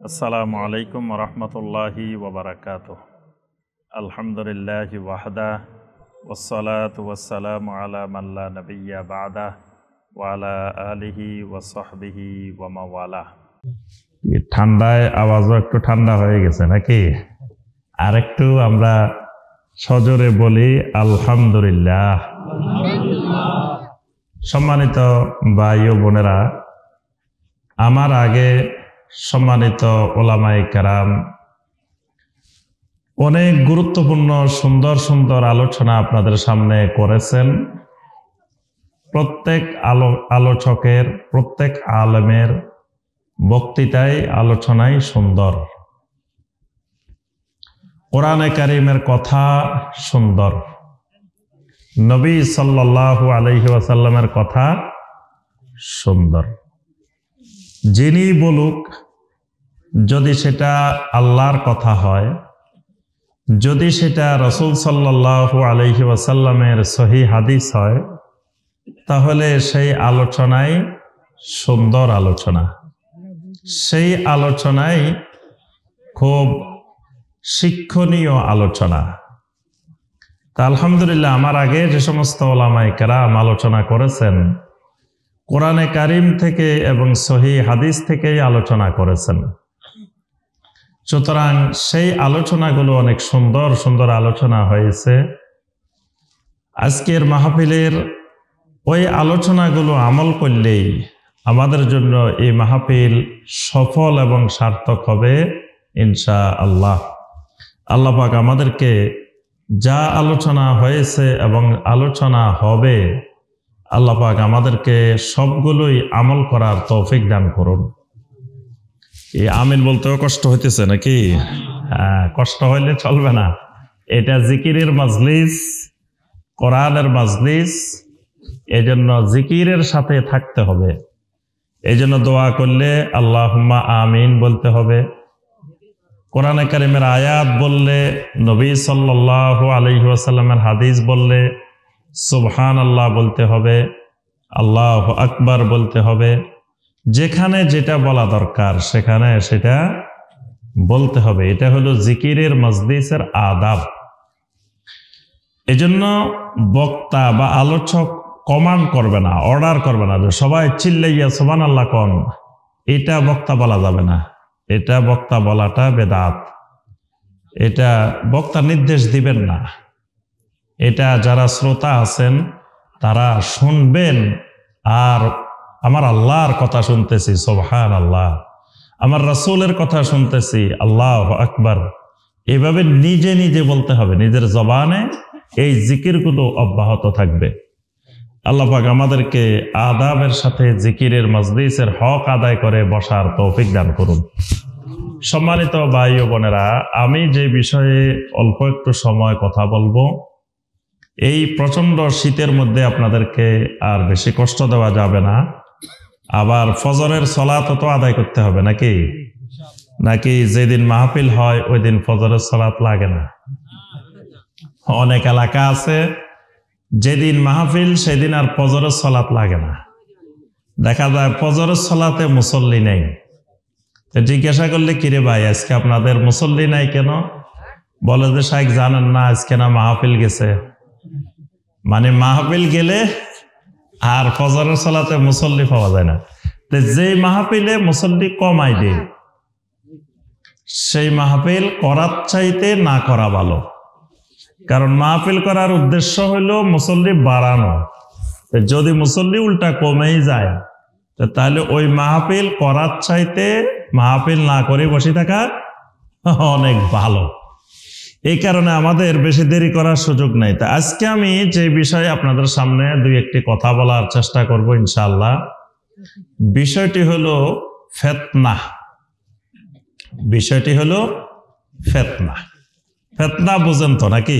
আসসালামু আলাইকুম রহমতুল্লাহি ওবরাকাতুহ। আলহামদুলিল্লাহি ওয়াহদা ওয়াসসালাতু ওয়াসসালামু আলা মান লা নাবিয়্যা বা'দা ওয়া আলা আলিহি ওয়া সাহবিহি ওয়া মাওয়ালা। ঠান্ডায় আওয়াজও একটু ঠান্ডা হয়ে গেছে নাকি? আর একটু আমরা সজোরে বলি আলহামদুলিল্লাহ। সম্মানিত ভাই ও বোনেরা, আমার আগে সম্মানিত ওলামায়ে কেরাম অনেক গুরুত্বপূর্ণ সুন্দর সুন্দর আলোচনা আপনাদের সামনে করেছেন। প্রত্যেক আলোচকের, প্রত্যেক আলেমের বক্তৃতায় আলোচনাই সুন্দর। কোরআনে কারীমের কথা সুন্দর, নবী সাল্লাল্লাহু আলাইহি ওয়াসাল্লামের কথা সুন্দর। যিনি বলুক, যদি সেটা আল্লাহর কথা হয়, যদি সেটা রাসূল সাল্লাল্লাহু আলাইহি ওয়াসাল্লামের সহিহ হাদিস হয়, তাহলে সেই আলোচনাই সুন্দর আলোচনা, সেই আলোচনাই খুব শিক্ষণীয় আলোচনা। তা আলহামদুলিল্লাহ, আমার আগে যে সমস্ত ওলামায়ে কেরাম আলোচনা করেছেন, কোরআনে কারীম থেকে এবং সহিহ হাদিস থেকেই আলোচনা করেছেন। সুতরাং সেই আলোচনাগুলো অনেক সুন্দর সুন্দর আলোচনা হয়েছে। আজকের মাহফিলের ওই আলোচনাগুলো আমল করলেই আমাদের জন্য এই মাহফিল সফল এবং সার্থক হবে ইনশাআল্লাহ। আল্লাহ পাক আমাদেরকে যা আলোচনা হয়েছে এবং আলোচনা হবে, আল্লাহ পাক আমাদেরকে সবগুলোই আমল করার তৌফিক দান করুন। এই আমিন বলতেও কষ্ট হইতেছে নাকি? কষ্ট হইলে চলবে না। এটা জিকিরের মাজলিস, কোরআনের মাজলিস, এজন্য জিকিরের সাথে থাকতে হবে। এজন্য দোয়া করলে আল্লাহুম্মা আমিন বলতে হবে। কোরআনে কারীমের আয়াত বললে, নবী সাল্লাল্লাহু আলাইহি ওয়াসাল্লামের হাদিস বললে সুবহানাল্লাহ বলতে হবে, আল্লাহু আকবার বলতে হবে। যেখানে যেটা বলা দরকার সেখানে সেটা বলতে হবে। এটা হলো জিকিরের মজলিসের আদাব। এজন্য বক্তা বা আলোচক কমান্ড করবে না, অর্ডার করবে না যে সবাই চিল্লাইয়া সুবহানাল্লাহ কোন। এটা বক্তা বলা যাবে না, এটা বক্তা বলাটা বেদাত। এটা বক্তা নির্দেশ দিবেন না। এটা যারা শ্রোতা আছেন তারা শুনবেন, আর আমার আল্লাহর কথা শুনতেছি সুবহানাল্লাহ, আমার রাসূলের কথা শুনতেছি আল্লাহু আকবার, এভাবে নিজে নিজে বলতে হবে। নিজের জবানে এই জিকিরগুলো অব্যাহত থাকবে। আল্লাহ পাক আমাদেরকে আদাবের সাথে জিকিরের মজলিসের হক আদায় করে বসার তৌফিক দান করুন। সম্মানিত ভাই ও বোনেরা, আমি যে বিষয়ে অল্প একটু সময় কথা বলবো, এই প্রচন্ড শীতের মধ্যে আপনাদেরকে আর বেশি কষ্ট দেওয়া যাবে না। আবার ফজরের সালাত তো আদায় করতে হবে নাকি? নাকি যেদিন মাহফিল হয় ওই দিন ফজরের সালাত লাগে না? অনেক এলাকা আছে যেদিন মাহফিল সেদিন আর ফজরের সালাত লাগে না। দেখা যায় ফজরের সালাতে মুসল্লি নেই। জিজ্ঞাসা করলে, কিরে ভাই আজকে আপনাদের মুসল্লি নাই কেন? বলে যে শাইখ জানেন না, আজকে না মাহফিল গেছে। মানে মাহফিল গেলে আর ফজরের সালাতে মুসল্লি পাওয়া যায় না। যে মাহফিলে মুসল্লি কমাই দেয়, সেই মাহফিল করার চাইতে না করা ভালো। কারণ মাহফিল করার উদ্দেশ্য হইল মুসল্লি বাড়ানো। যদি মুসল্লি উল্টা কমেই যায়, তাহলে ওই মাহফিল করার চাইতে মাহফিল না করে বসে থাকা অনেক ভালো। এই কারণে আমাদের বেশি দেরি করার সুযোগ নাই। তা আজকে আমি যে বিষয়ে আপনাদের সামনে দুই একটি কথা বলার চেষ্টা করব ইনশাআল্লাহ। বিষয়টি হলো ফিতনা। বিষয়টি হলো ফিতনা। ফিতনা বুঝেন তো নাকি?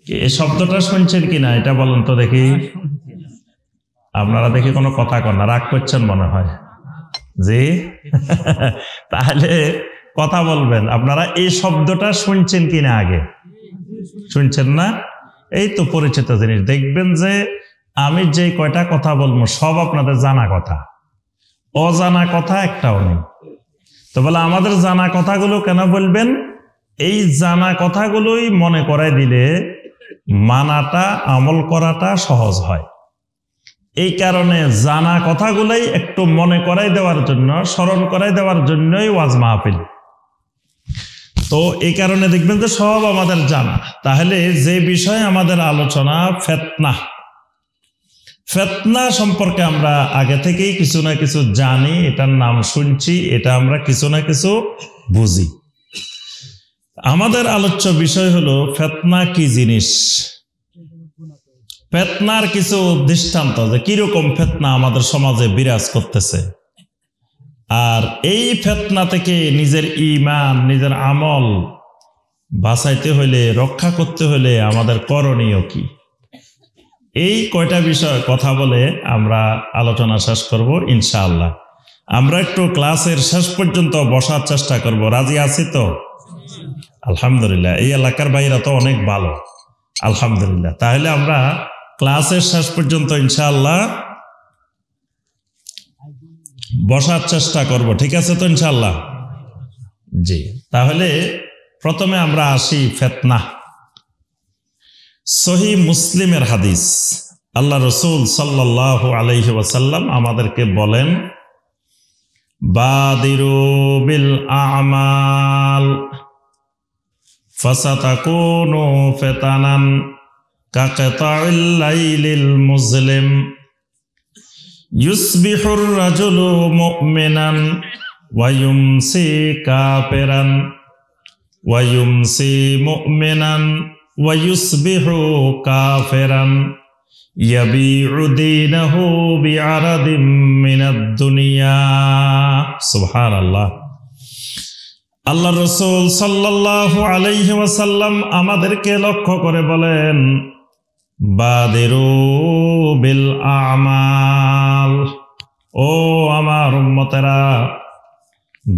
এই শব্দটা শুনছেন কিনা এটা বলেন তো দেখি। আপনারা দেখি কোনো কথা কন না, রাগ করছেন মনে হয়। জি তাহলে কথা বলবেন। আপনারা এই শব্দটা শুনছেন কিনা আগে? শুনছেন না? এই তো পরিচিত জিনিস। দেখবেন যে আমি যে কয়টা কথা বলবো সব আপনাদের জানা কথা, অজানা কথা একটাও নেই। তো তো বলে আমাদের জানা কথাগুলো কেন বলবেন? এই জানা কথাগুলোই মনে করাই দিলে মানাটা, আমল করাটা সহজ হয়। এই কারণে জানা কথাগুলোই একটু মনে করাই দেওয়ার জন্য, স্মরণ করাই দেওয়ার জন্যই ওয়াজ মাহফিল। তো এই কারণে দেখবেন যে সব আমাদের জানা। তাহলে যে বিষয়ে আমাদের আলোচনা ফিতনা, ফিতনা সম্পর্কে আমরা আগে থেকেই কিছু না কিছু জানি, এটার নাম শুনছি, এটা আমরা কিছু না কিছু বুঝি। আমাদের আলোচ্য বিষয় হলো ফিতনা কি জিনিস, ফিতনার কিছু দৃষ্টান্ত, যে কিরকম ফিতনা আমাদের সমাজে বিরাজ করতেছে, আর এই ফিতনা থেকে নিজের ঈমান, নিজের আমল বাঁচাইতে হলে, রক্ষা করতে হলে আমাদের করণীয় কি, এই কয়টা বিষয় কথা বলে আমরা আলোচনা শেষ করব ইনশাআল্লাহ। আমরা একটু ক্লাসের শেষ পর্যন্ত বসার চেষ্টা করব, রাজি আছি তো? আলহামদুলিল্লাহ, এই এলাকার ভাইরা তো অনেক ভালো, আলহামদুলিল্লাহ। তাহলে আমরা ক্লাসের শেষ পর্যন্ত ইনশাআল্লাহ বসার চেষ্টা করব, ঠিক আছে তো ইনশাআল্লাহ? জি, তাহলে প্রথমে আমরা আসি ফিতনা। সহিহ মুসলিমের হাদিস, আল্লাহ রসুল সাল্লাল্লাহু আলাইহি ওয়াসাল্লাম আমাদেরকে বলেন, বাদিরু বিল আমাল ফাসাতাকুনু ফিতানান কাকাতাইল লাইলিল মুজলিম ইউসবিহুর রাজুলু মুমিনান ওয়া ইউমসি কাফিরান ওয়া ইউমসি মুমিনান ওয়া ইউসবিহু কাফিরান ইয়াবিউ দীনাহু বিআরাদিম মিনাদ দুনিয়া। সুবহানাল্লাহ। আল্লাহ রাসূল সাল্লাল্লাহু আলাইহি ওয়াসাল্লাম আমাদেরকে লক্ষ্য করে বলেন, বাদিরু বিল আমাল, ও আমার উম্মতেরা,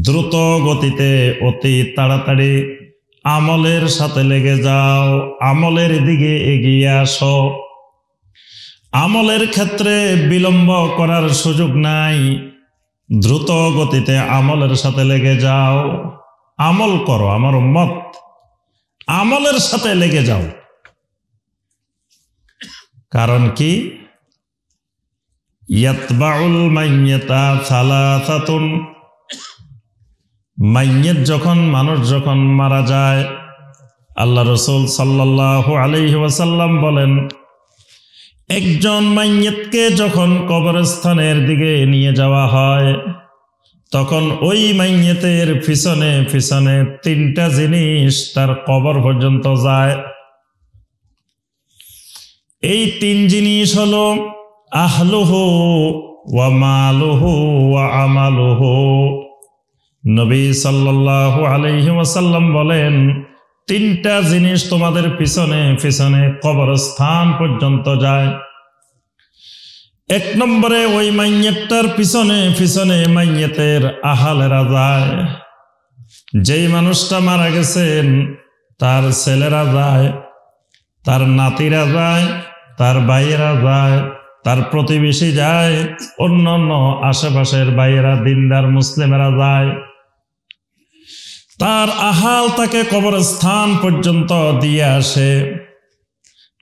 দ্রুত গতিতে, অতি তাড়াতাড়ি আমলের সাথে লেগে যাও, আমলের দিকে এগিয়ে আসো। আমলের ক্ষেত্রে বিলম্ব করার সুযোগ নাই, দ্রুত গতিতে আমলের সাথে লেগে যাও, আমল করো আমার উম্মত, আমলের সাথে লেগে যাও। কারণ কি? ইয়াতবাউল মাইয়াতা সালাসাতুন, মাইয়াত যখন, মানুষ যখন মারা যায়, আল্লাহ রাসূল সাল্লাল্লাহু আলাইহি ওয়াসাল্লাম বলেন, একজন মাইয়াতকে যখন কবরস্থানের দিকে নিয়ে যাওয়া হয়, তখন ওই মাইয়াতের পিছনে পিছনে তিনটা জিনিস তার কবর পর্যন্ত যায়। এই তিন জিনিস হলো আহলুহু ওয়া মালুহু ওয়া আমালুহু। নবী সাল্লাল্লাহু আলাইহি ওয়াসাল্লাম বলেন, তিনটা জিনিস তোমাদের পিছনে পিছনে কবরস্থান পর্যন্ত যায়। এক নম্বরে ওই মাইয়াতটার পিছনে পিছনে মাইয়াতের আহালেরা যায়। যেই মানুষটা মারা গেছেন তার ছেলেরা যায়, তার নাতিরা যায়, তার ভাইয়েরা যায়, তার প্রতিবেশী যায়, অন্যান্য আশেপাশের ভাইয়েরা, দিনদার মুসলিমেরা যায়। তার আহাল তাকে কবরস্থান পর্যন্ত দিয়ে আসে।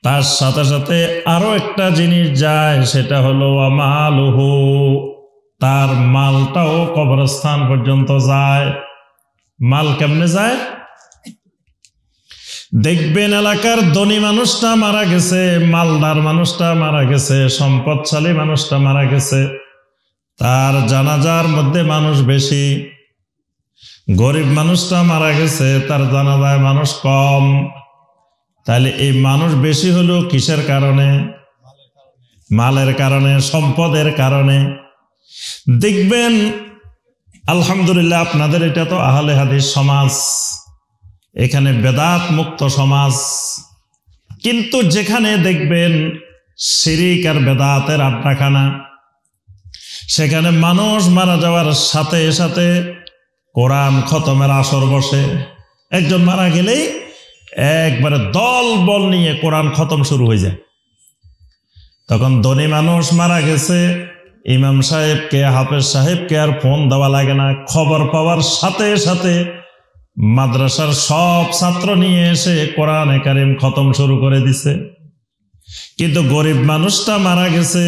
তার সাথে সাথে আরো একটা জিনিস যায়, সেটা হলো আমালুহু, তার মালটাও কবরস্থান পর্যন্ত যায়। মাল কেমনে যায়? দেখবেন এলাকার ধনী মানুষটা মারা গেছে, মালদার মানুষটা মারা গেছে, সম্পদশালী মানুষটা মারা গেছে, তার জানাজার মধ্যে মানুষ বেশি। গরিব মানুষটা মারা গেছে, তার জানাজায় মানুষ কম। তাহলে এই মানুষ বেশি হলো কিসের কারণে? মালের কারণে, সম্পদের কারণে। দেখবেন আলহামদুলিল্লাহ, আপনাদের এটা তো আহলে হাদিস সমাজ, এখানে বেদাত মুক্ত সমাজ, কিন্তু যেখানে দেখবেন শিরিক আর বেদাতের আড্ডাখানা, সেখানে মানুষ মারা যাওয়ার সাথে সাথে কোরআন খতমের আসর বসে। একজন মারা গেলেই একবারে দল বল নিয়ে কোরআন খতম শুরু হয়ে যায়। তখন ধনী মানুষ মারা গেছে, ইমাম সাহেবকে, হাফেজ সাহেবকে আর ফোন দেওয়া লাগে না। খবর পাওয়ার সাথে সাথে মাদ্রাসার সব ছাত্র নিয়ে এসে কোরআনে কারিম খতম শুরু করে দিছে। কিন্তু গরিব মানুষটা মারা গেছে,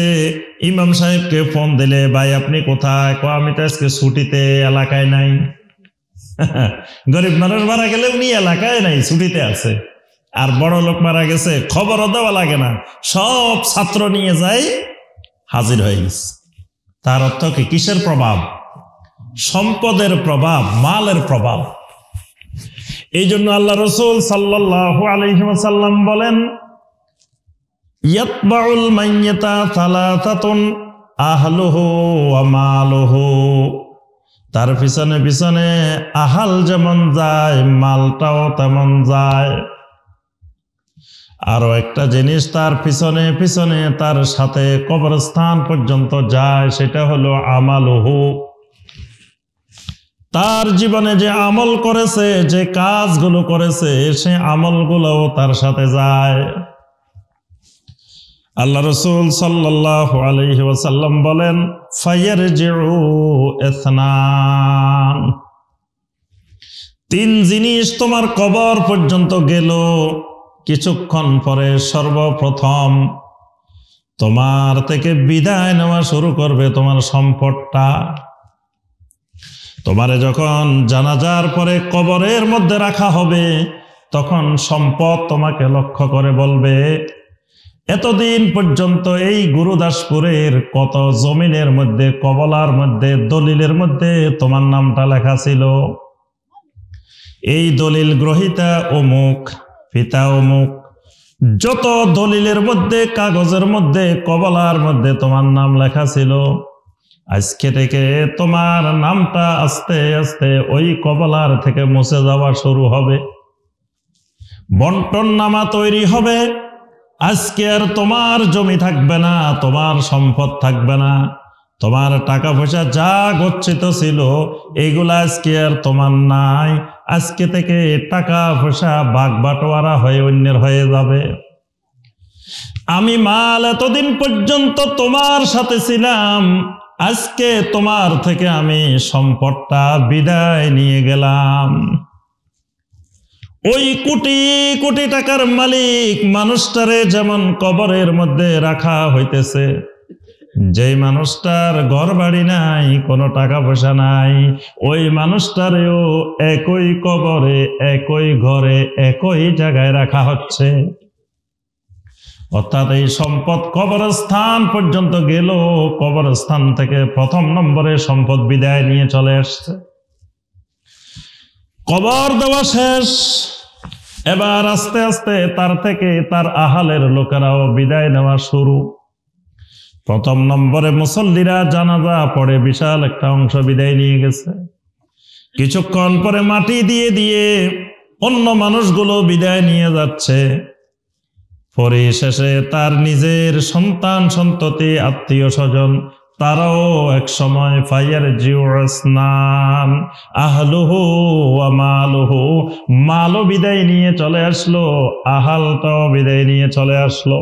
ইমাম সাহেবকে ফোন দিলে, ভাই আপনি কোথায়? আমি তো আজকে ছুটিতে, এলাকায় নাই। গরিব মানুষ মারা গেলে উনি এলাকায় নাই, ছুটিতে আছে। আর বড় লোক মারা গেছে, খবরও দেওয়া লাগে না, সব ছাত্র নিয়ে যায়, হাজির হয়ে গেছে। তার অর্থ কি? কিসের প্রভাব? সম্পদের প্রভাব, মালের প্রভাব। এই জন্য আল্লাহ রাসূল সাল্লাল্লাহু আলাইহি ওয়াসাল্লাম বলেন, ইয়াতবাউল মাইয়াতা সালাসাতুন আহলুহু ওয়া মালুহু। তার পিছনে পিছনে আহাল যেমন যায়, মালটাও তেমন যায়। আরো একটা জিনিস তার পিছনে পিছনে তার সাথে কবরস্থান পর্যন্ত যায়, সেটা হলো আমালুহু। তার জীবনে যে আমল করেছে, যে কাজগুলো করেছে, সে আমলগুলোও তার সাথে যায়। আল্লাহ রাসূল সাল্লাল্লাহু আলাইহি ওয়াসাল্লাম বলেন, ফায়ারজিউ ইসনান। তিন জিনিস তোমার কবর পর্যন্ত গেল, কিছুক্ষণ পরে সর্বপ্রথম তোমার থেকে বিদায় নেওয়া শুরু করবে তোমার সম্পদটা। তোমারে যখন জানাজার পরে কবরের মধ্যে রাখা হবে, তখন সম্পদ তোমাকে লক্ষ্য করে বলবে, এতদিন পর্যন্ত এই গুরুদাসপুরের কত জমিনের মধ্যে, কবলার মধ্যে, দলিলের মধ্যে তোমার নামটা লেখা ছিল। এই দলিল গ্রহীতা অমুক, পিতা অমুক। যত দলিলের মধ্যে, কাগজের মধ্যে, কবলার মধ্যে তোমার নাম লেখা ছিল, আজকে থেকে তোমার নামটা আস্তে আস্তে ওই কবলার থেকে মুছে যাওয়া শুরু হবে। বন্টন নামা তৈরি হবে। আজকে আর তোমার জমি থাকবে না, তোমার সম্পদ থাকবে না, তোমার টাকা পয়সা যা গচ্ছিত ছিল এগুলা আজকে আর তোমার নাই। আজকে থেকে টাকা পয়সা ভাগ বাটোয়ারা হয়ে অন্যের হয়ে যাবে। আমি মাল এতদিন পর্যন্ত তোমার সাথে ছিলাম, আজকে তোমার থেকে আমি সম্পদটা বিদায় নিয়ে গেলাম। ওই কোটি কোটি টাকার মালিক মানুষটারে যেমন কবরের মধ্যে রাখা হইতেছে, যেই মানুষটার ঘর বাড়ি নাই, কোনো টাকা পয়সা নাই, ওই মানুষটারেও একই কবরে, একই ঘরে, একই জায়গায় রাখা হচ্ছে। অর্থাৎ এই সম্পদ কবরস্থান পর্যন্ত গেল, কবরস্থান থেকে প্রথম নম্বরে সম্পদ বিদায় নিয়ে চলে আসছে। কবর দেওয়া শেষ, এবার আস্তে আস্তে তার থেকে তার আহালের লোকেরাও বিদায় নেওয়া শুরু। প্রথম নম্বরে মুসল্লিরা জানাজা পড়ে, বিশাল একটা অংশ বিদায় নিয়ে গেছে। কিছুক্ষণ পরে মাটি দিয়ে দিয়ে অন্য মানুষগুলো বিদায় নিয়ে যাচ্ছে। পরিশেষে তার নিজের সন্তান সন্ততি, আত্মীয় স্বজন, তারাও এক সময় ফায়ারজিউ ইসনান আহলুহু ওয়া মালুহু, মালও বিদায় নিয়ে চলে আসলো, আহালটাও বিদায় নিয়ে চলে আসলো।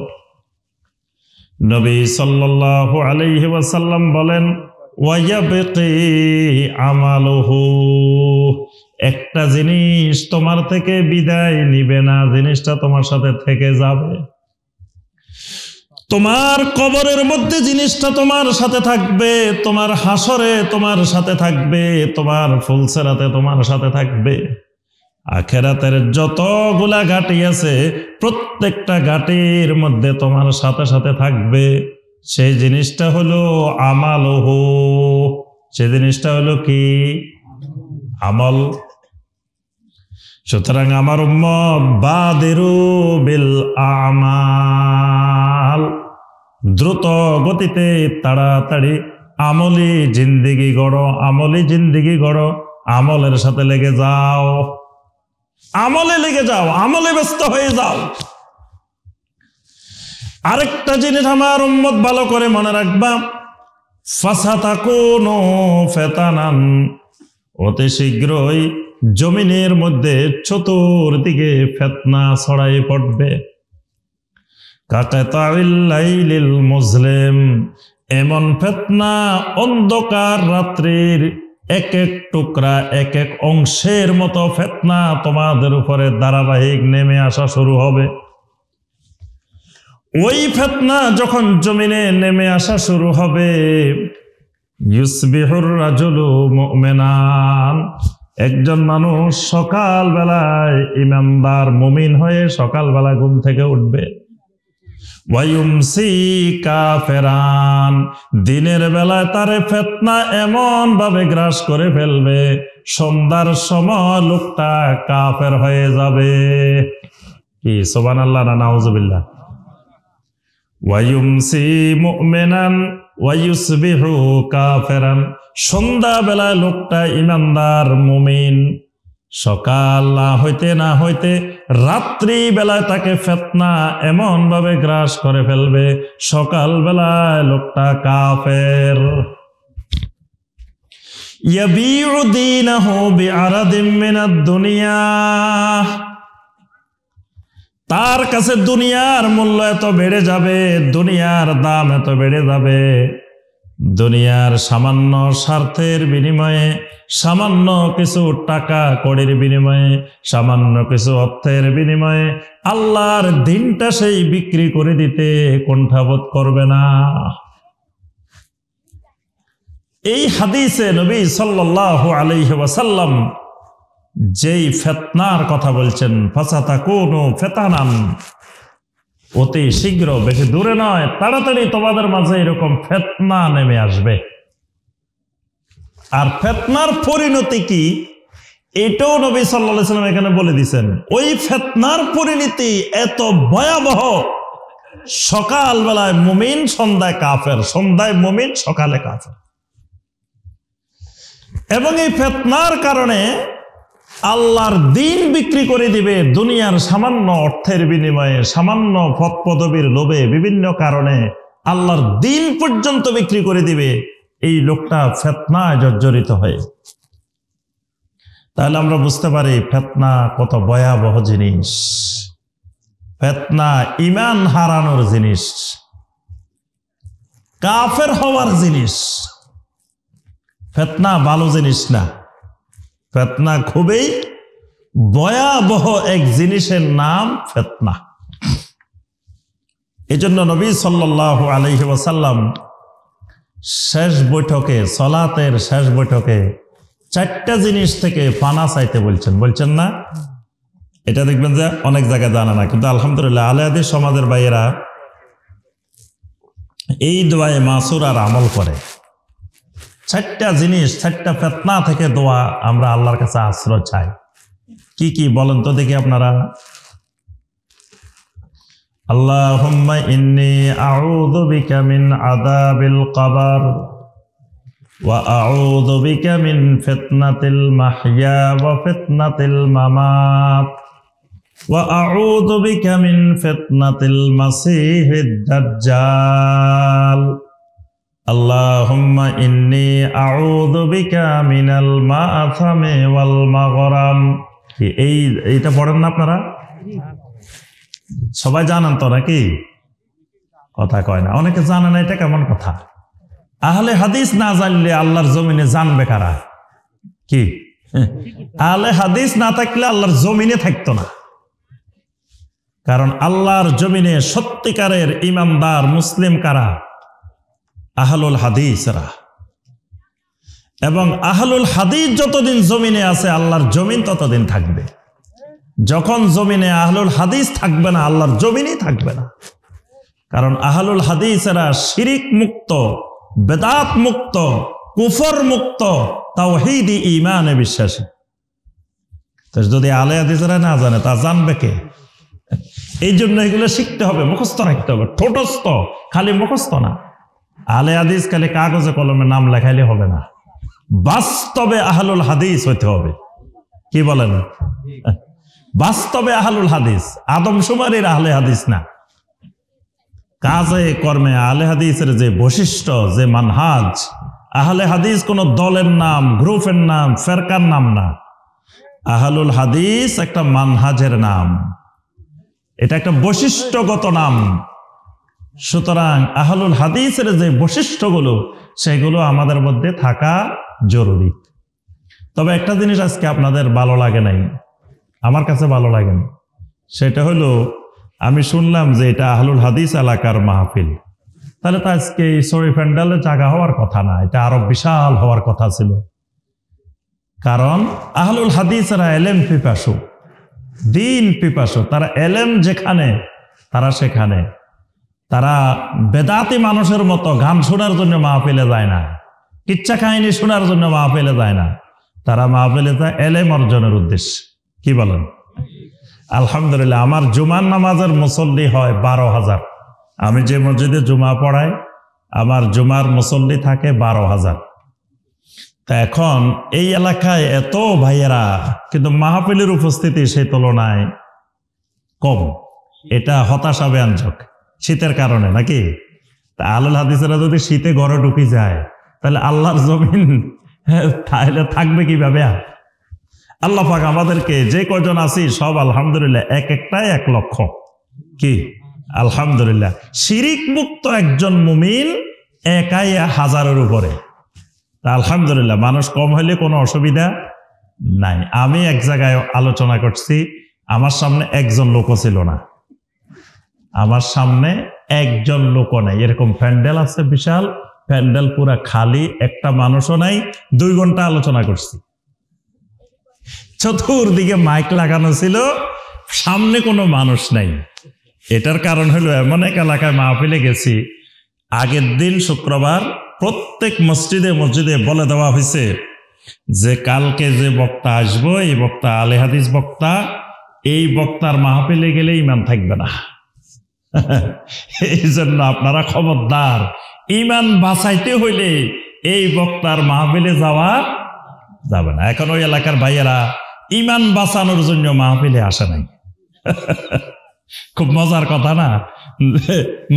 নবী সাল্লাল্লাহু আলাইহি ওয়াসাল্লাম বলেন, ওয়ায়াবকি আমালুহু। একটা জিনিস তোমার থেকে বিদায় নিবে না, জিনিসটা তোমার সাথে থেকে যাবে। তোমার কবরের মধ্যে জিনিসটা তোমার সাথে থাকবে, তোমার হাসরে তোমার সাথে থাকবে, তোমার ফুলসেরাতে তোমার সাথে থাকবে। আখেরাতের যতগুলা ঘাটি আছে, প্রত্যেকটা ঘাটির মধ্যে তোমার সাথে সাথে থাকবে। সেই জিনিসটা হলো আমালুহু। সেই জিনিসটা হলো কি? আমল। সুতরাং আমার উম্মত, বাদিরু বিল আমাল, দ্রুত গতিতে তাড়াতাড়ি আমলি জিন্দিগি গড়ো, আমলি জিন্দিগি গড়ো, আমলের সাথে লেগে যাও, আমলে লেগে যাও, আমলে ব্যস্ত হয়ে যাও। আরেকটা জিনিস আমার উম্মত ভালো করে মনে রাখবা, ফাসাতাকুনু ফিতানান, অতি শীঘ্রই জমিনের মধ্যে চতুর্দিকে ফিতনা ছড়াই পড়বে। কাকাতাইল লাইলিল মুজলিম, এমন ফিতনা অন্ধকার রাত্রির এক এক টুকরা এক এক অংশের মতো ফিতনা তোমাদের উপরে ধারাবাহিক নেমে আসা শুরু হবে। ওই ফিতনা যখন জমিনে নেমে আসা শুরু হবে, ইউসবিহুর রাজুলু মুমিনান, একজন মানুষ সকাল বেলায় ইমানদার মুমিন হয়ে সকালবেলা ঘুম থেকে উঠবে। ওয়ায়ুমসি কাফেরান, দিনের বেলায় তারে ফিতনা এমন ভাবে গ্রাস করে ফেলবে, সন্ধ্যার সময় লোকটা কাফের হয়ে যাবে। কি সুবহানাল্লাহ না নাউজুবিল্লাহ? ওয়ায়ুমসি মুমিনান ওয়ায়ুসবিহু কাফেরান, সন্ধ্যা বেলায় লোকটা ইমানদার মুমিন, সকাল না হইতে রাত্রি বেলায় তাকে ফিতনা এমন ভাবে গ্রাস করে ফেলবে, সকাল বেলায় লোকটা কাফের। ইয়াবিউ দীনাহু বিআরাদিম মিনাদ দুনিয়া, তার কাছে দুনিয়ার মূল্য এত বেড়ে যাবে, দুনিয়ার দাম এত বেড়ে যাবে, দুনিয়ার সামান্য স্বার্থের বিনিময়ে, সামান্য কিছু টাকা কড়ির বিনিময়ে, সামান্য কিছু অর্থের বিনিময়ে আল্লাহর দিনটা সেই বিক্রি করে দিতে কুণ্ঠাবোধ করবে না। এই হাদিসে নবী সাল্লাল্লাহু আলাইহি ওয়াসাল্লাম যেই ফিতনার কথা বলছেন, ফাসাতাকুনু ফিতানান, অতি শীঘ্র, বেশি দূরে নয়, তাড়াতাড়ি তোমাদের মাঝে এরকম ফিতনা নেমে আসবে। আর ফিতনার পরিণতি কি, এটাও নবী সাল্লাল্লাহু আলাইহি ওয়াসাল্লাম এখানে বলে দিয়েছেন। ওই ফিতনার পরিণতি এত ভয়াবহ, সকাল বেলায় মুমিন, সন্ধ্যায় কাফের, সন্ধ্যায় মুমিন, সকালে কাফের। এবং এই ফিতনার কারণে আল্লাহর দিন বিক্রি করে দিবে দুনিয়ার সামান্য অর্থের বিনিময়ে, সামান্য পদ পদবীর লোভে, বিভিন্ন কারণে আল্লাহর দিন পর্যন্ত বিক্রি করে দিবে এই লোকটা ফিতনায় জর্জরিত হয়ে। তাহলে আমরা বুঝতে পারি ফিতনা কত ভয়াবহ জিনিস। ফিতনা ঈমান হারানোর জিনিস, কাফের হওয়ার জিনিস। ফিতনা ভালো জিনিস না, ফিতনা খুবই ভয়াবহ এক জিনিসের নাম ফিতনা। এজন্য নবী সাল্লাল্লাহু আলাইহি ওয়াসাল্লাম শেষ বৈঠকে, সালাতের শেষ বৈঠকে 4টা জিনিস থেকে পানা চাইতে বলছেন না? এটা দেখবেন যে অনেক জায়গায় জানা না, কিন্তু আলহামদুলিল্লাহ আহলে হাদিস সমাজের ভাইয়েরা এই দোয়ায়ে মাসুরার আমল করে। 4টা জিনিস, 4টা ফিতনা থেকে দোয়া আমরা আল্লাহর কাছে আশ্রয় চাই। কি কি বলেন তো দেখি আপনারা? আল্লাহুম্মা ইন্নী আউযু বিকা মিন আযাবিল কবর ওয়া আউযু বিকা মিন ফিতনাতিল মাহইয়া ওয়া ফিতনাতিল মামাত ওয়া আউযু বিকা মিন ফিতনাতিল মাসীহিদ দাজ্জাল। আল্লাহুম্মা ইন্নী আউযু বিকা মিনাল মাআসামি ওয়াল মাগরাম। এইটা পড়েন না আপনারা? সবাই জানেন তো নাকি? কথা কয় না, অনেকে জানে না। এটা কেমন কথা? আহলে হাদিস না জানলে আল্লাহর জমিনে জানবে কারা? কি আহলে হাদিস না থাকলে আল্লাহর জমিনে থাকতো না। কারণ আল্লাহর জমিনে সত্যিকারের ইমানদার মুসলিম কারা? আহলুল হাদিসরা। এবং আহলুল হাদিস যতদিন জমিনে আছে আল্লাহর জমিন ততদিন থাকবে। যখন জমিনে আহলুল হাদিস থাকবে না, আল্লাহর জমিনই থাকবে না। কারণ আহলুল হাদিসরা শিরিক মুক্ত, বেদাত মুক্ত, কুফর মুক্ত, তাওহীদি ঈমানে বিশ্বাসী। তো যদি আহলে হাদিসরা না জানে তা জানবে কে? এই জন্য এগুলো শিখতে হবে, মুখস্থ রাখতে হবে। ঠোঁটস্থ, খালি মুখস্থ না। আহলে হাদিস খালি কাগজে কলমে নাম লেখাইলে হবে না, বাস্তবে আহলুল হাদিস হইতে হবে। কি বলেন? বাস্তবে আহলুল হাদিস, আদমশুমারির আহলে হাদিস না। কাজে কর্মে আহলে হাদিসের যে বৈশিষ্ট্য, যে মানহাজ, আহলে হাদিস কোন দলের নাম, গ্রুপের নাম, ফেরকার নাম না। আহলুল হাদিস একটা মানহাজের নাম, এটা একটা বৈশিষ্ট্যগত নাম। সুতরাং আহলুল হাদিসের যে বৈশিষ্ট্যগুলো সেগুলো আমাদের মধ্যে থাকা জরুরি। তবে একটা জিনিস আজকে আপনাদের ভালো লাগে নাই, আমার কাছে ভালো লাগে না, সেটা হলো আমি শুনলাম যে এটা আহলুল হাদিস এলাকার মাহফিল। তাহলে তো আজকে এই শরীফ প্যান্ডেলে জায়গা হওয়ার কথা না, এটা আরো বিশাল হওয়ার কথা ছিল। কারণ আহলুল হাদিসরা এলেম পিপাসু, দিন পিপাসু, তারা এলেম যেখানে তারা সেখানে। তারা বেদাতি মানুষের মতো গান শোনার জন্য মাহফিলে যায় না, কিচ্ছা কাহিনী শোনার জন্য মাহফিলে যায় না, তারা মাহফিলে যায় এলেম অর্জনের উদ্দেশ্যে। কি বলেন? আলহামদুলিল্লাহ, আমার জুমার নামাজের মুসল্লি হয় 12,000। আমি যে মসজিদে জুমা পড়াই আমার জুমার মুসল্লি থাকে 12,000। তা এখন এই এলাকায় এত ভাইয়েরা, কিন্তু মাহফিলের উপস্থিতি সেই তুলনায় কম। এটা হতাশা ব্যঞ্জক, শীতের কারণে নাকি? তা আহলুল হাদিসেরা যদি শীতে ঘরে ঢুকে যায় তাহলে আল্লাহর জমিন তাহলে থাকবে কিভাবে? আল্লাহ পাক আমাদেরকে যে কজন আছি সব আলহামদুলিল্লাহ এক একটাই 1 লক্ষ। কি আলহামদুলিল্লাহ, শিরিক মুক্ত একজন মুমিন একাই 1000-এর উপরে। আলহামদুলিল্লাহ, মানুষ কম হইলে কোনো অসুবিধা নাই। আমি এক জায়গায় আলোচনা করছি, আমার সামনে একজন লোকও ছিল না, আমার সামনে একজন লোকও নাই। এরকম প্যান্ডেল আছে বিশাল, প্যান্ডেল পুরা খালি, একটা মানুষও নাই। 2 ঘন্টা আলোচনা করছি, চতুর্দিকে মাইক লাগানো ছিল, সামনে কোনো মানুষ নাই। এটার কারণ হলো এমন এক এলাকায় মাহফিলে গেছি, আগের দিন শুক্রবার প্রত্যেক মসজিদে মসজিদে বলে দেওয়া হয়েছে যে কালকে যে বক্তা আসবো এই বক্তা আহলে হাদিস বক্তা, এই বক্তার মাহফিলে গেলে ঈমান থাকবে না। এই জন্য আপনারা খবরদার, ঈমান বাঁচাইতে হইলে এই বক্তার মাহফিলে যাওয়া যাবে না। এখন ওই এলাকার ভাইয়েরা ঈমান বাঁচানোর জন্য মাহফিলে আসে নাই। খুব মজার কথা না?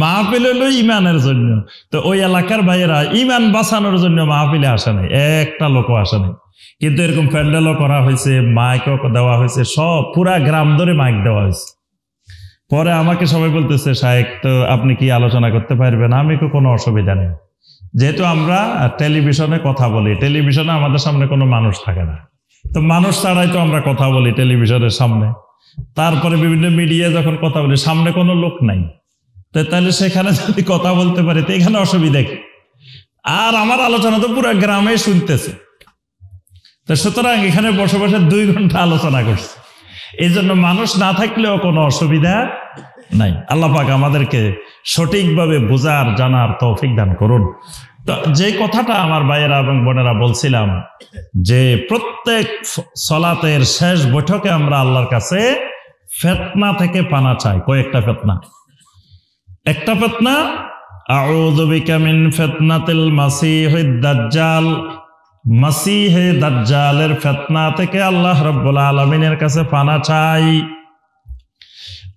মাহফিল হলো ঈমানের জন্য, তো ওই এলাকার ভাইয়েরা ঈমান বাঁচানোর জন্য মাহফিলে আসে নাই, একটা লোকও আসে নাই। কিন্তু এরকম প্যান্ডেলও করা হয়েছে, মাইকও দেওয়া হয়েছে, সব পুরা গ্রাম ধরে মাইক দেওয়া হয়েছে। পরে আমাকে সবাই বলতেছে, শায়েখ তো আপনি কি আলোচনা করতে পারবেন? আমি কোনো অসুবিধা নেই, যেহেতু আমরা টেলিভিশনে কথা বলি, টেলিভিশনে আমাদের সামনে কোনো মানুষ থাকে না, তো মানুষ ছাড়াই তো আমরা কথা বলি টেলিভিশনের সামনে। তারপরে বিভিন্ন মিডিয়া যখন কথা বলি, সামনে কোনো লোক নাই, তো তাহলে সেখানে যদি কথা বলতে পারি তো এখানে অসুবিধা কি? আর আমার আলোচনা তো পুরো গ্রামে শুনতেছে, তো সুতরাং এখানে বসে বসে 2 ঘন্টা আলোচনা করছে। এই জন্য মানুষ না থাকলেও কোনো অসুবিধা নাই। আল্লাহ পাক আমাদেরকে সঠিকভাবে বোঝার জানার তৌফিক দান করুন। তো যে কথাটা আমার ভাইয়েরা এবং বোনেরা বলছিলাম, যে প্রত্যেক সলাতের শেষ বৈঠকে আমরা আল্লাহর কাছে ফিতনা থেকে পানা চাই। কয়েকটা ফিতনা। একটা ফিতনা, আউযু বিকা মিন ফিতনাতিল মাসিহিদ দাজ্জাল, মাসিহে দাজ্জালের ফিতনা থেকে আল্লাহ রাব্বুল আলামিনের কাছে পানা চাই।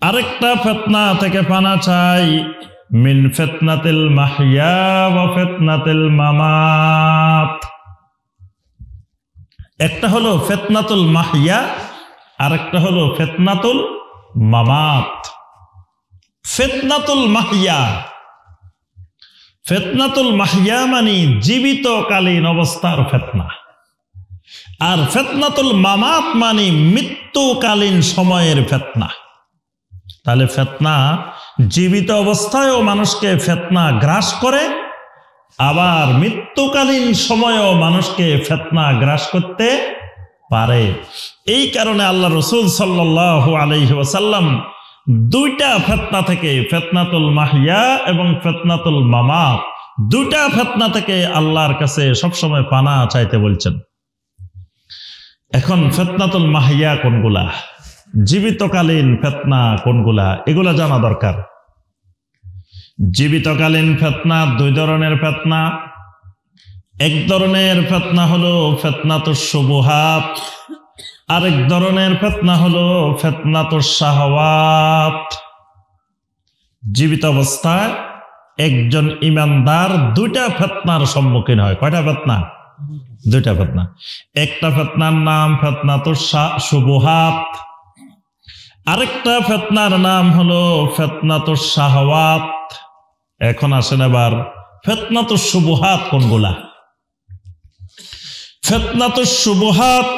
আরেকটা ফিতনা থেকে পানা চাই, মিন ফিতনাতিল মাহইয়া ওয়া ফিতনাতিল মামাত। একটা হলো ফিতনাতুল মাহইয়া, আরেকটা হলো ফিতনাতুল মামাত। ফিতনাতুল মাহইয়া, ফিতনাতুল মাহইয়া মানে জীবিতকালীন অবস্থার ফিতনা, আর ফিতনাতুল মামাত মানে মৃত্যুকালীন সময়ের ফিতনা। তাহলে ফিতনা জীবিত অবস্থায়ও মানুষকে ফিতনা গ্রাস করে, আবার মৃত্যুকালীন সময়েও মানুষকে ফিতনা গ্রাস করতে পারে। এই কারণে আল্লাহ রাসূল সাল্লাল্লাহু আলাইহি ওয়াসাল্লাম 2টা ফিতনা থেকে, ফিতনাতুল মাহইয়া এবং ফিতনাতুল মামাত, 2টা ফিতনা থেকে আল্লাহর কাছে সবসময় পানা চাইতে বলছেন। এখন ফিতনাতুল মাহইয়া কোনগুলা, জীবিতকালীন ফিতনা কোনগুলা, এগুলা জানা দরকার। জীবিতকালীন ফিতনা 2 ধরনের ফিতনা। এক ধরনের ফিতনা হলো ফিতনাতুশ শুবুহাত, আরেক ধরনের ফিতনা হলো ফিতনাতুশ শাহওয়াত। জীবিত অবস্থায় একজন ঈমানদার 2টা ফিতনার সম্মুখীন হয়। কয়টা ফিতনা? 2টা ফিতনা। একটা ফিতনার নাম ফিতনাতুশ শুবুহাত, আরেকটা ফিতনার নাম হলো ফিতনাতুশ শাহওয়াত। এখন আসেন এবার ফিতনাতুশ শুবহাত কোনগুলা? ফিতনাতুশ শুবহাত,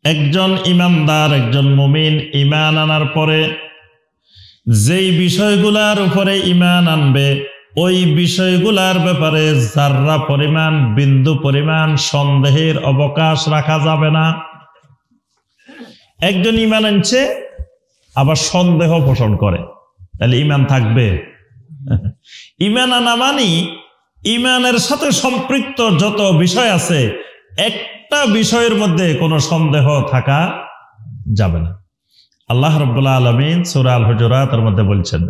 একজন ইমানদার, একজন মুমিন ঈমান আনার পরে যেই বিষয়গুলার উপরে ঈমান আনবে ওই বিষয়গুলার ব্যাপারে যাররা পরিমাণ, বিন্দু পরিমাণ সন্দেহের অবকাশ রাখা যাবে না। একজন ঈমান আনছে আবার সন্দেহ পোষণ করে, তাহলে ঈমান থাকবে? ঈমান আনা মানে ঈমানের সাথে সম্পৃক্ত যত বিষয় আছে একটা বিষয়ের মধ্যে কোনো সন্দেহ থাকা যাবে না। আল্লাহ রাব্বুল আলামিন সূরা আল হুজুরাতের মধ্যে বলছেন,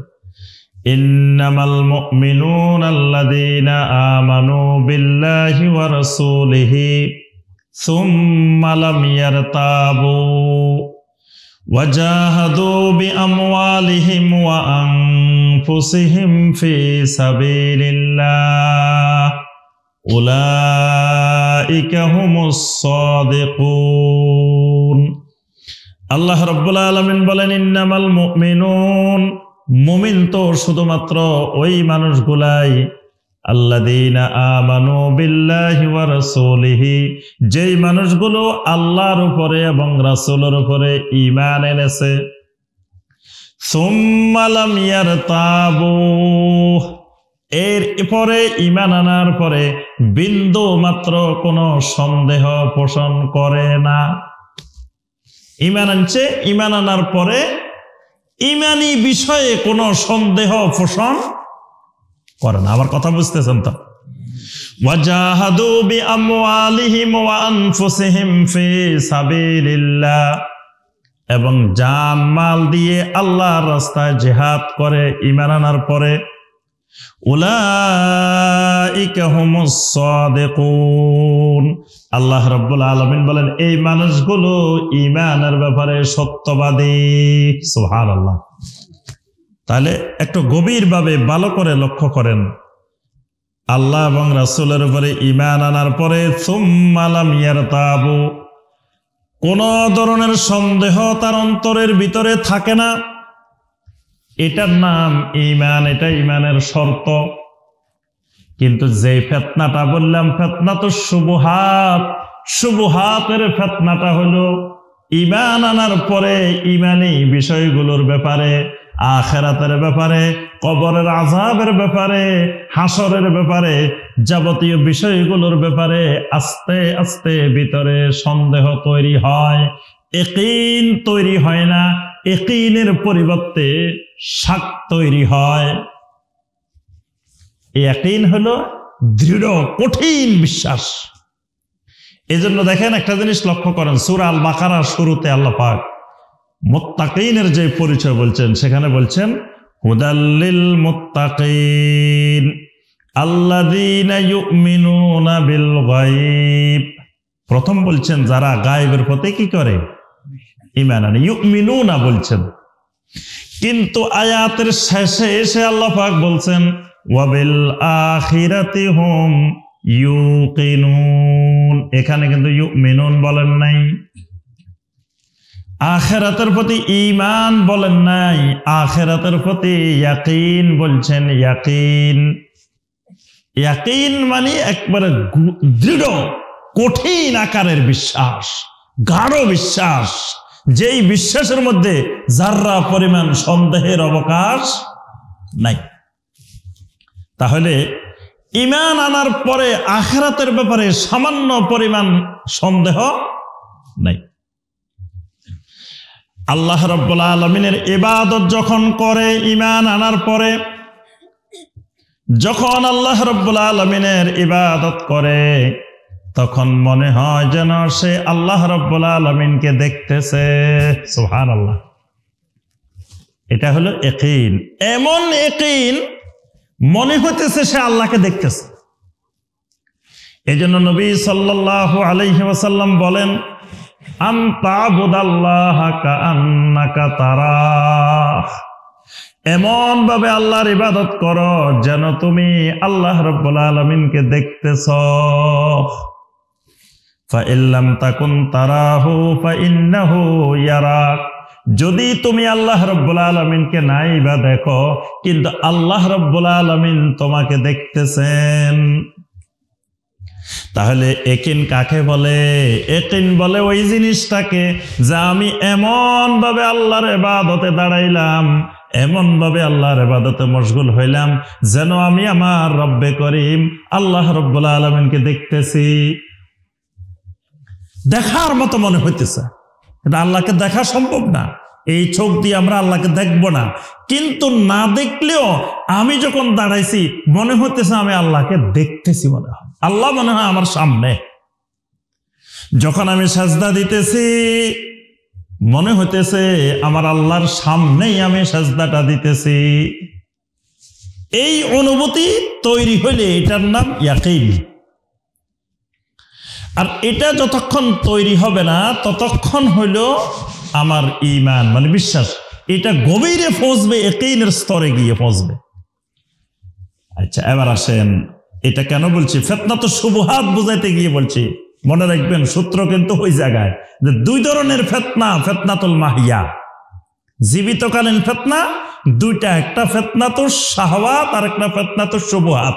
ইন্নামাল মুমিনুনা আল্লাযীনা আমানু বিল্লাহি ওয়া রাসূলিহি সুম্মা লাম ইয়ারতাবু ওয়া জাহাদু বিআমওয়ালিহিম ওয়া আনফুসিহিম ফি সাবিলিল্লাহ উলাইকা হুমুস সাদিকুন। আল্লাহ রাব্বুল আলামিন বলেন, ইন্নামাল মুমিনুন, মুমিন তো শুধুমাত্র ওই মানুষগুলাই, আল্লাযীনা আমানু বিল্লাহি ওয়া রাসূলিহি, যেই মানুষগুলো আল্লাহর উপরে এবং রাসূলের উপরে ঈমান এনেছে। সুম্মা লাম ইয়ারতাবু, এর পরে ঈমান আনার পরে বিন্দু মাত্র কোনো সন্দেহ পোষণ করে না। ঈমান আনছে, ঈমান আনার পরে ঈমানি বিষয়ে কোনো সন্দেহ পোষণ করে না। আমার কথা বুঝতেছেন তো? ওয়াজাহাদু বিআমওয়ালিহিম ওয়া আনফুসিহিম ফি সাবিলিল্লাহ, এবং জান মাল দিয়ে আল্লাহর রাস্তায় জিহাদ করে ঈমান আনার পরে। উলাইকা হুমুস সাদিকুন, আল্লাহ রাব্বুল আলামিন বলেন এই মানুষগুলো ঈমানের ব্যাপারে সত্যবাদী। সুবহানাল্লাহ। তাহলে একটু গভীরভাবে ভালো করে লক্ষ্য করেন, আল্লাহ এবং রাসূলের উপরে ঈমান আনার পরে সুম্মা লাম ইয়ারতাবু, কোন ধরনের সন্দেহ তার অন্তরের ভিতরে থাকে না, এটার নাম ঈমান, এটা ঈমানের শর্ত। কিন্তু যে ফিতনাটা বললাম ফিতনাতুশ শুবহাত, শুবহাতের ফিতনাটা হলো ঈমান আনার পরে ঈমানি বিষয়গুলোর ব্যাপারে, আখিরাতের ব্যাপারে, কবরের আযাবের ব্যাপারে, হাসরের ব্যাপারে, যাবতীয় বিষয়গুলোর ব্যাপারে আস্তে আস্তে ভিতরে সন্দেহ তৈরি হয়, ইয়াকিন তৈরি হয় না, ইয়াকিনের পরিবর্তে শাক তৈরি হয়। ইয়াকিন হলো দৃঢ় কঠিন বিশ্বাস। এজন্য দেখেন একটা জিনিস লক্ষ্য করেন, সূরা আল বাকারার শুরুতে আল্লাহ পাক মুত্তাকিনের যে পরিচয় বলছেন সেখানে বলছেন হুদাল্লিল মুত্তাকিন আল্লাযীনা ইউমিনুনা বিল গায়ব। প্রথম বলছেন যারা গায়বের প্রতি কি করে? ঈমান আনে, ইউমিনুনা বলছেন। কিন্তু আয়াতের শেষে এসে আল্লাহ পাক বলছেন ওয়া বিল আখিরাতি হুম ইউকিনুন, এখানে কিন্তু ইউমিনুন বলেন নাই, আখিরাতের প্রতি ঈমান বলেন নাই, আখিরাতের প্রতি ইয়াকিন বলছেন। ইয়াকিন, ইয়াকিন মানে একবারে দৃঢ় কঠিন আকারের বিশ্বাস, গাঢ় বিশ্বাস, যেই বিশ্বাসের মধ্যে যাররা পরিমাণ সন্দেহের অবকাশ নাই। তাহলে ঈমান আনার পরে আখিরাতের ব্যাপারে সামান্য পরিমাণ সন্দেহ নাই। আল্লাহ রাব্বুল আলামিনের ইবাদত যখন করে ঈমান আনার পরে, যখন আল্লাহ রাব্বুল আলামিনের ইবাদত করে তখন মনে হয় যেন সে আল্লাহ রাব্বুল আলামিনকে দেখতেছে। সুবহানাল্লাহ। এটা হলো ইয়াকিন, এমন ইয়াকিন মনে হইতেছে সে আল্লাহকে দেখতেছে। এজন্য নবী সাল্লাল্লাহু আলাইহি ওয়াসাল্লাম বলেন আনতাবুদাল্লাহা কাআন্নাকা তারাহ, এমন ভাবে আল্লাহর ইবাদত করো যেন তুমি আল্লাহ রাব্বুল আলামিনকে দেখতেছ। ফাইল্লাম তাকুন তারাহু ফাইন্নাহু ইয়ারাক, যদি তুমি আল্লাহ রব্বুল আলামিনকে নাই বা দেখো, কিন্তু আল্লাহ রব্বুল আলামিন তোমাকে দেখতেছেন। তাহলে একিন কাকে বলে? একিন বলে ওই জিনিসটাকে যা আমি এমন ভাবে আল্লাহর ইবাদতে দাঁড়াইলাম, এমন ভাবে আল্লাহর ইবাদতে মশগুল হইলাম, যেন আমি আমার রব্বে করিম আল্লাহ রব্বুল আলামিনকে দেখতেছি। দেখার মতো মনে হইতেছে, কিন্তু আল্লাহকে দেখা সম্ভব না। এই চোখ দিয়ে আমরা আল্লাহকে দেখবো না, কিন্তু না দেখলেও আমি যখন দাঁড়াইছি মনে হইতেছে আমি আল্লাহকে দেখতেছি। মনে হয় আল্লাহ মনে হয় আমার সামনে। যখন আমি সাজদা দিতেছি মনে হইতেছে আমার আল্লাহর সামনেই আমি সাজদাটা দিতেছি। এই অনুভূতি তৈরি হইলে এটার নাম ইয়াকিন। আর এটা যতক্ষণ তৈরি হবে না ততক্ষণ হইল আমার ঈমান, মানে বিশ্বাস। এটা গভীরে পৌঁছবে, ইয়াকিনের স্তরে গিয়ে পৌঁছবে। আচ্ছা, এবার আসেন, এটা কেন বলছি? ফিতনাত শুবহাত বুঝাইতে গিয়ে বলছি। মনে রাখবেন সূত্র কিন্তু ওই জায়গায় যে দুই ধরনের ফিতনা, ফিতনাতুল মাহিয়া, জীবিতকালীন ফিতনা দুইটা, একটা ফিতনাতুশ শাহওয়াত আর একটা ফিতনাতুশ শুবহাত।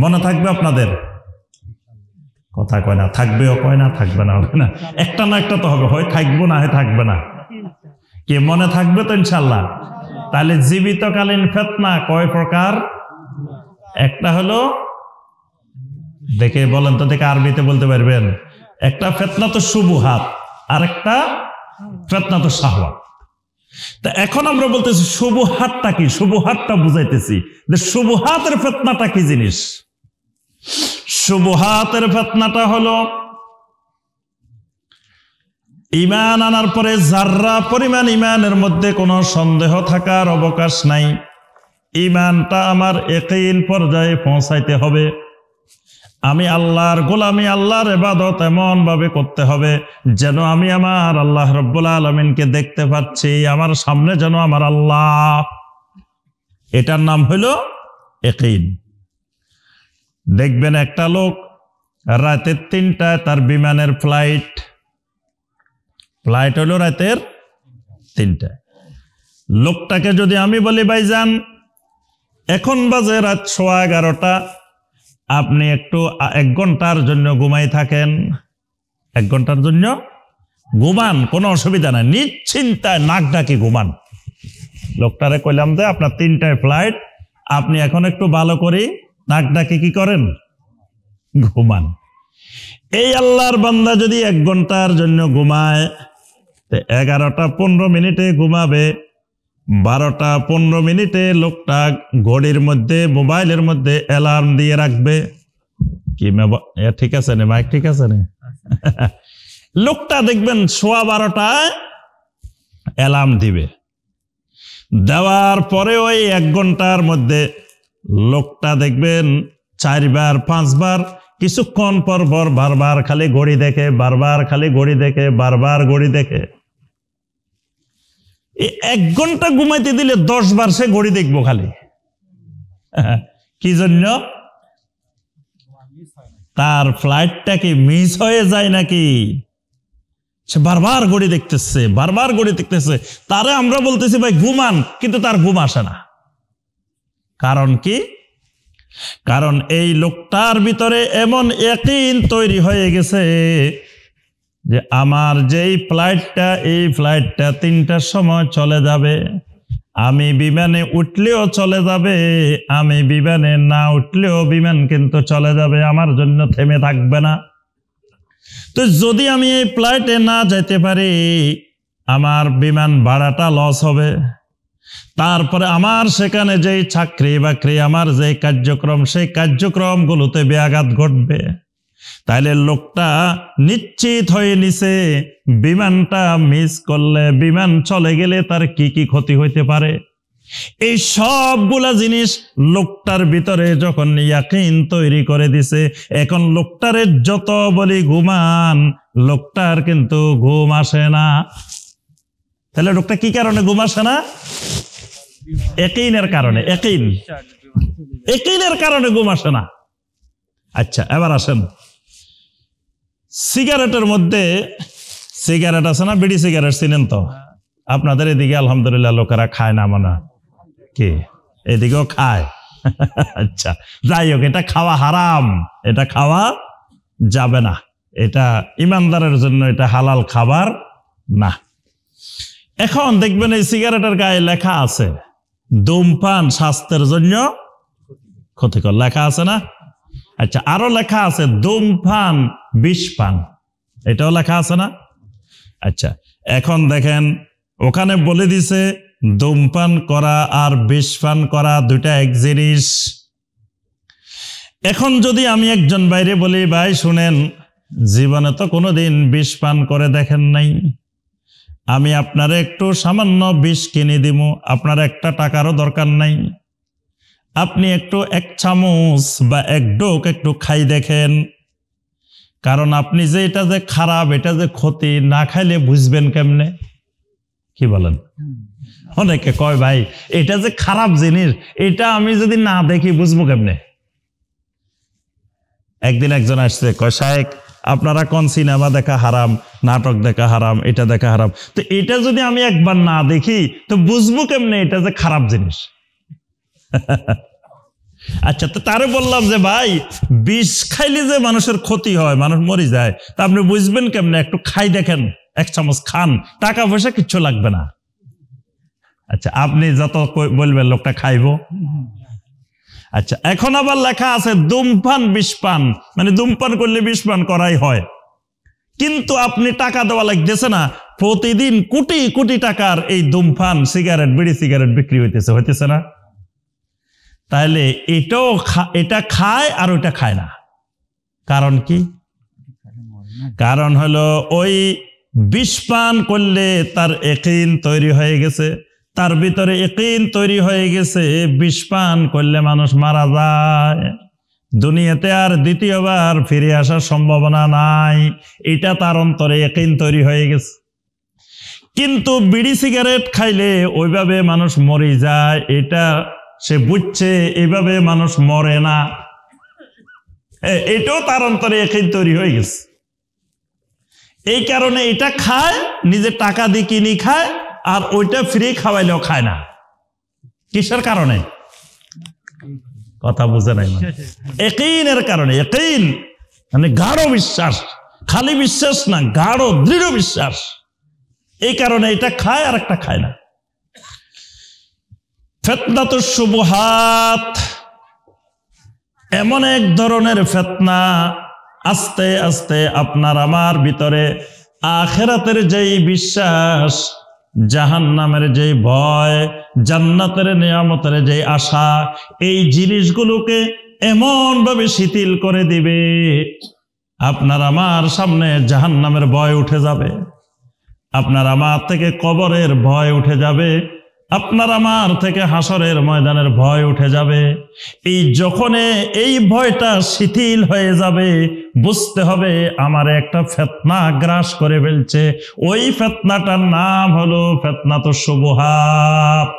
মনে থাকবে আপনাদের? কথা কয় না, থাকবেও কয় না, থাকবে না হবে না, একটা না একটা তো হবে, হয় থাকবো না হয় থাকবে না। কে মনে থাকবে তো ইনশাল্লাহ? তাহলে জীবিতকালীন ফিতনা কয় প্রকার? একটা হলো, দেখে বলেন তো, দেখে আরবিতে বলতে পারবেন? একটা ফিতনাতুশ শুবহাত আর একটা ফিতনাতুশ শাহওয়াত। তা এখন আমরা বলতেছি শুবহাতটা কি, শুবহাতটা বুঝাইতেছি যে শুবহাতের ফিতনাটা কি জিনিস। শুবহাতের ফিতনাটা হলো ঈমান আনার পরে যাররা পরিমাণ ঈমানের মধ্যে কোনো সন্দেহ থাকার অবকাশ নাই। ঈমানটা আমার ইয়াকিন পর্যায়ে পৌঁছাইতে হবে। আমি আল্লাহর গোলামি, আল্লাহর ইবাদত এমন ভাবে করতে হবে যেন আমি আমার আল্লাহ রব্বুল আলামিনকে দেখতে পাচ্ছি, আমার সামনে যেন আমার আল্লাহ। এটার নাম হলো ইয়াকিন। দেখবেন একটা লোক রাতের 3টায় তার বিমানের ফ্লাইট হলো রাতের 3টায়। লোকটাকে যদি আমি বলি ভাইজান এখন বাজে রাত 11:15, আপনি একটু 1 ঘন্টার জন্য ঘুমাই থাকেন, 1 ঘন্টার জন্য ঘুমান, কোনো অসুবিধা নাই, নিশ্চিন্তায় নাক ডাকি ঘুমান। লোকটারে কইলাম যে আপনার 3টায় ফ্লাইট, আপনি এখন একটু ভালো করে নাক ডাকি কি করেন? ঘুমান। এই আল্লাহর বান্দা যদি 1 ঘন্টার জন্য ঘুমায়, 11:15 ঘুমাবে, 12:15 লোকটা ঘড়ির মধ্যে, মোবাইলের মধ্যে অ্যালার্ম দিয়ে রাখবে। কি ঠিক আছে না মাইক? ঠিক আছে না? লোকটা দেখবেন 12:15 অ্যালার্ম দিবে। দেওয়ার পরে ওই 1 ঘন্টার মধ্যে লোকটা দেখবেন 4 বার 5 বার কিছুক্ষণ পর পর বারবার খালি ঘড়ি দেখে, বারবার খালি ঘড়ি দেখে, বারবার ঘড়ি দেখে। 1 ঘন্টা ঘুমাইতে দিলে 10 বার সে ঘড়ি দেখবো খালি। কি জন্য? তার ফ্লাইটটা কি মিস হয়ে যায় নাকি? সে বারবার ঘড়ি দেখতেছে, বারবার ঘড়ি দেখতেছে। তারে আমরা বলতেছি ভাই ঘুমান, কিন্তু তার ঘুম আসে না। কারণ কি? কারণ এই লোকটার ভিতরে এমন ইয়াকিন তৈরি হয়ে গেছে যে আমার যেই ফ্লাইটটা, এই ফ্লাইটটা 3টার সময় চলে যাবে। আমি বিমানে উঠলেও চলে যাবে, আমি বিমানে না উঠলেও বিমান কিন্তু চলে যাবে, আমার জন্য থেমে থাকবে না। তো যদি আমি এই ফ্লাইটে না যেতে পারি, আমার বিমান ভাড়াটা লস হবে। তারপরে আমার সেখানে যেই চাকরি বাকরি, আমার যে কার্যক্রম, সেই কার্যক্রমগুলোতে ব্যাঘাত ঘটবে। তাইলে লোকটা নিশ্চিত হয়ে নিছে বিমানটা মিস করলে, বিমান চলে গেলে তার কি কি ক্ষতি হইতে পারে। এই সবগুলা জিনিস লোকটার ভিতরে যখন ইয়াকিন তৈরি করে দিছে, এখন লোকটারে যত বলি ঘুমান, লোকটার কিন্তু ঘুম আসে না। তাহলে লোকটা কি কারণে ঘুম আসে না? ইয়াকিনের কারণে। ইয়াকিনের কারণে ঘুম আসে না। আচ্ছা, এবার আসেন, সিগারেটের মধ্যে সিগারেট আছে না, বিড়ি সিগারেট চিনেন তো? আপনাদের এদিকে আলহামদুলিল্লাহ লোকেরা খায় না মনে হয়, কি এদিকেও খায়? আচ্ছা, যাই হোক, এটা খাওয়া হারাম, এটা খাওয়া যাবে না, এটা ইমানদারের জন্য এটা হালাল খাবার না। এখন দেখবেন এই সিগারেটের গায়ে লেখা আছে ধূমপান স্বাস্থ্যের জন্য ক্ষতিকর, লেখা আছে না? আচ্ছা, আরো লেখা আছে ধূমপান বিষপান, এটাও লেখা আছে না? আচ্ছা, এখন দেখেন ওখানে বলে দিছে ধূমপান করা আর বিষপান করা দুইটা এক জিনিস। এখন যদি আমি একজন বাইরে বলি, ভাই শুনেন, জীবনে তো কোনোদিন বিষ পান করে দেখেন নাই, আমি আপনার একটু সামান্য বিষ কিনে দিব, আপনার একটা টাকারও দরকার নাই, আপনি একটু এক চামচ বা এক ডোক একটু খাই দেখেন, কারণ আপনি যে এটা যে খারাপ, এটা যে ক্ষতি, না খাইলে বুঝবেন কেমনে? কি বলেন? অনেকে কয় ভাই এটা যে খারাপ জিনিস, এটা আমি যদি না দেখি বুঝবো কেমনে? একদিন একজন আসছে, কয় সাহেব আপনারা কোন সিনেমা দেখা হারাম, নাটক দেখা হারাম, এটা দেখা হারাম, তো এটা যদি আমি একবার না দেখি তো বুঝবো কেমনে এটা যে খারাপ জিনিস? আচ্ছা, তো তারে বললাম যে ভাই বিষ খাইলে যে মানুষের ক্ষতি হয়, মানুষ মরে যায়, তা আপনি বুঝবেন কেমনে? একটু খাই দেখেন, এক চামচ খান, টাকা পয়সা কিচ্ছু লাগবে না। আচ্ছা, আপনি যত বলবেন লোকটা খাইবো। আচ্ছা, এখন আবার লেখা আছে ধূমপান বিষপান, মানে ধূমপান করলে বিষপান করাই হয়, কিন্তু আপনি টাকা দেওয়া লাগতেছে না, প্রতিদিন কোটি কোটি টাকার এই ধূমপান সিগারেট, বিড়ি সিগারেট বিক্রি হইতেছে না? তাহলে এটা খায় আর ওইটা খায় না, কারণ কি? কারণ হলো ওই বিষপান করলে তার ইয়াকিন তৈরি হয়ে গেছে, তার ভিতরে ইয়াকিন তৈরি হয়ে গেছে বিষপান করলে মানুষ মারা যায়, দুনিয়াতে আর দ্বিতীয়বার ফিরে আসার সম্ভাবনা নাই, এটা তার অন্তরে ইয়াকিন তৈরি হয়ে গেছে। কিন্তু বিড়ি সিগারেট খাইলে ওইভাবে মানুষ মরে যায়, এটা সে বুঝছে, এইভাবে মানুষ মরে না, এটাও তার অন্তরে ইয়াকিন তৈরি হয়ে গেছে। এই কারণে এটা খায়, নিজে টাকা দিয়ে কিনে খায়, আর ওইটা ফ্রি খাওয়াইলেও খায় না। কিসের কারণে? কথা বুঝে নাই, ইয়াকিনের কারণে। ইয়াকিন মানে গাঢ় বিশ্বাস, খালি বিশ্বাস না, গাঢ় দৃঢ় বিশ্বাস, এই কারণে এটা খায় আর একটা খায় না। ফিতনাতুশ শুবহাত এমন এক ধরনের ফিতনা, আস্তে আস্তে আপনার আমার ভিতরে আখিরাতের যেই বিশ্বাস, জাহান্নামের যেই ভয়, জান্নাতের নিয়ামতের যেই আশা, এই জিনিসগুলোকে এমন ভাবে শিথিল করে দিবে, আপনার আমার সামনে জাহান্নামের ভয় উঠে যাবে, আপনার আমার থেকে কবরের ভয় উঠে যাবে, আপনার আমার থেকে হাসরের ময়দানের ভয় উঠে যাবে। এই যখন এই ভয়টা শিথিল হয়ে যাবে, বুঝতে হবে আমার একটা ফিতনা গ্রাস করে ফেলছে। ওই ফিতনাটার নাম হলো ফিতনাতুশ শুবহাত।